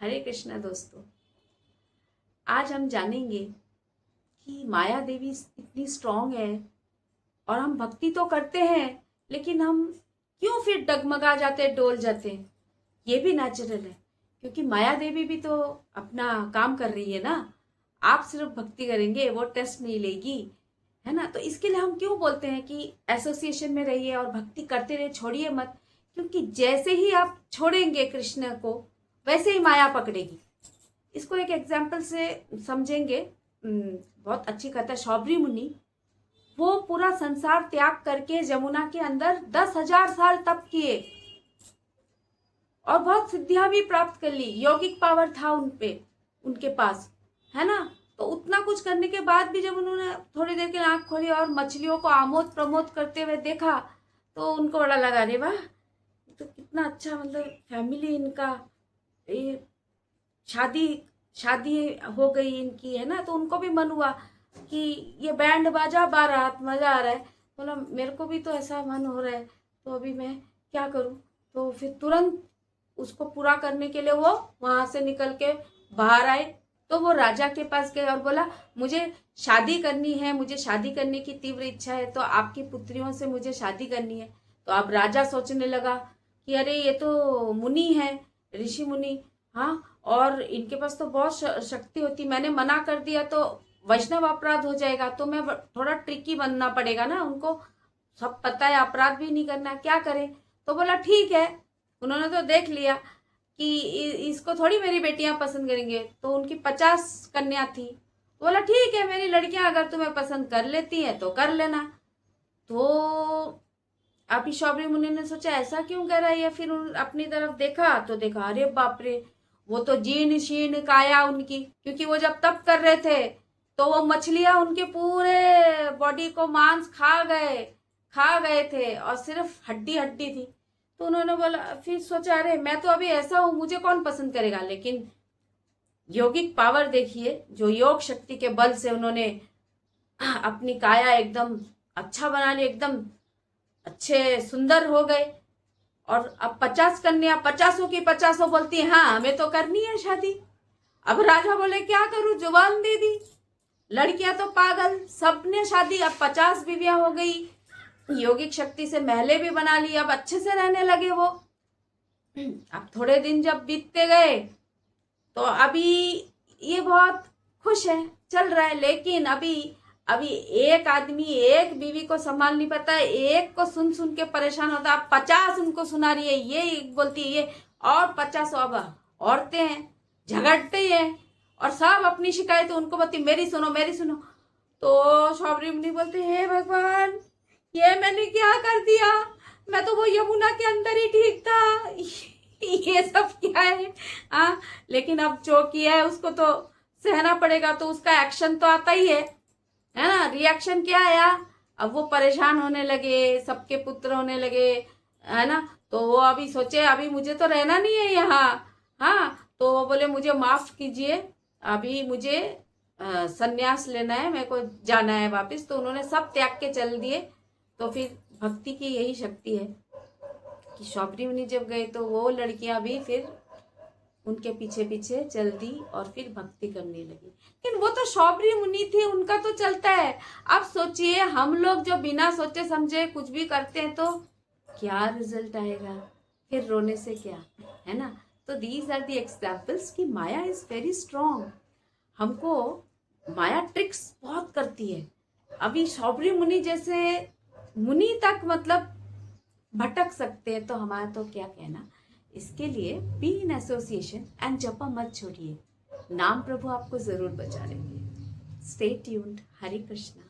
हरे कृष्णा दोस्तों। आज हम जानेंगे कि माया देवी इतनी स्ट्रांग है और हम भक्ति तो करते हैं, लेकिन हम क्यों फिर डगमगा जाते हैं, डोल जाते हैं। ये भी नेचुरल है, क्योंकि माया देवी भी तो अपना काम कर रही है ना। आप सिर्फ भक्ति करेंगे, वो टेस्ट नहीं लेगी, है ना। तो इसके लिए हम क्यों बोलते हैं कि एसोसिएशन में रहिए और भक्ति करते रहिए, छोड़िए मत। क्योंकि जैसे ही आप छोड़ेंगे कृष्ण को, वैसे ही माया पकड़ेगी। इसको एक एग्जाम्पल से समझेंगे। बहुत अच्छी कथा। शौबरी मुनि वो पूरा संसार त्याग करके जमुना के अंदर 10,000 साल तप किए और बहुत सिद्धियां भी प्राप्त कर ली। योगिक पावर था उनके पास, है ना। तो उतना कुछ करने के बाद भी जब उन्होंने थोड़ी देर के लिए आंख खोली और मछलियों को आमोद प्रमोद करते हुए देखा, तो उनको बड़ा लगा, अरे वाह, तो कितना अच्छा, मतलब फैमिली इनका, ये शादी शादी हो गई इनकी, है ना। तो उनको भी मन हुआ कि ये बैंड बाजा बारात, मजा आ रहा है। बोला मेरे को भी तो ऐसा मन हो रहा है, तो अभी मैं क्या करूं। तो फिर तुरंत उसको पूरा करने के लिए वो वहां से निकल के बाहर आए। तो वो राजा के पास गए और बोला मुझे शादी करनी है, मुझे शादी करने की तीव्र इच्छा है, तो आपकी पुत्रियों से मुझे शादी करनी है। तो अब राजा सोचने लगा कि अरे ये तो मुनि है, ऋषि मुनि, हाँ, और इनके पास तो बहुत शक्ति होती, मैंने मना कर दिया तो वैष्णव अपराध हो जाएगा, तो मैं थोड़ा ट्रिकी बनना पड़ेगा ना। उनको सब पता है, अपराध भी नहीं करना, क्या करें। तो बोला ठीक है, उन्होंने तो देख लिया कि इसको थोड़ी मेरी बेटियां पसंद करेंगे। तो उनकी 50 कन्या थी। तो बोला ठीक है, मेरी लड़कियां अगर तुम्हें पसंद कर लेती हैं तो कर लेना। तो अभी शौबरी मुनि ने सोचा ऐसा क्यों कह रहा है, या फिर अपनी तरफ देखा तो देखा, अरे बाप रे, वो तो जीर्ण शीर्ण काया उनकी, क्योंकि वो जब तप कर रहे थे तो वो मछलियां उनके पूरे बॉडी को मांस खा गए थे और सिर्फ हड्डी हड्डी थी। तो उन्होंने बोला, फिर सोचा अरे मैं तो अभी ऐसा हूं, मुझे कौन पसंद करेगा। लेकिन योगिक पावर देखिए, जो योग शक्ति के बल से उन्होंने अपनी काया एकदम अच्छा बना ली, एकदम अच्छे सुंदर हो गए। और अब 50 कन्या, 50 की 50 बोलती है हाँ हमें तो करनी है शादी। अब राजा बोले क्या करूं, जुबान दे दी। लड़कियां तो पागल, सबने शादी, अब 50 बीवियां हो गई। योगिक शक्ति से महलें भी बना ली, अब अच्छे से रहने लगे वो। अब थोड़े दिन जब बीतते गए तो अभी ये बहुत खुश है, चल रहा है। लेकिन अभी अभी एक आदमी एक बीवी को संभाल नहीं पाता है, एक को सुन सुन के परेशान होता है। 50 उनको सुना रही है, ये बोलती है ये, और 50 अब औरतें हैं, झगड़ते ही हैं, और सब अपनी शिकायत उनको बताती, मेरी सुनो मेरी सुनो। तो शौबरी मुनि बोलते हे भगवान, ये मैंने क्या कर दिया, मैं तो वो यमुना के अंदर ही ठीक था, ये सब क्या है। हाँ, लेकिन अब जो किया है उसको तो सहना पड़ेगा, तो उसका एक्शन तो आता ही है ना। रिएक्शन क्या आया, अब वो परेशान होने लगे, सबके पुत्र होने लगे, है ना। तो वो अभी सोचे अभी मुझे तो रहना नहीं है यहाँ। हाँ, तो वो बोले मुझे माफ कीजिए, अभी मुझे संन्यास लेना है, मेरे को जाना है वापस। तो उन्होंने सब त्याग के चल दिए। तो फिर भक्ति की यही शक्ति है कि शौबरी मुनि जब गए तो वो लड़कियां भी फिर उनके पीछे पीछे चल दी और फिर भक्ति करने लगी। लेकिन वो तो शौबरी मुनि थी, उनका तो चलता है। अब सोचिए हम लोग जो बिना सोचे समझे कुछ भी करते हैं तो क्या रिजल्ट आएगा, फिर रोने से क्या, है ना। तो दीज आर द एग्जाम्पल्स कि माया इज वेरी स्ट्रॉन्ग। हमको माया ट्रिक्स बहुत करती है। अभी शौबरी मुनि जैसे मुनि तक मतलब भटक सकते हैं, तो हमारा तो क्या कहना। इसके लिए बी इन एसोसिएशन एंड जपा मत छोड़िए, नाम प्रभु आपको जरूर बचा लेंगे। Stay tuned. हरे कृष्णा।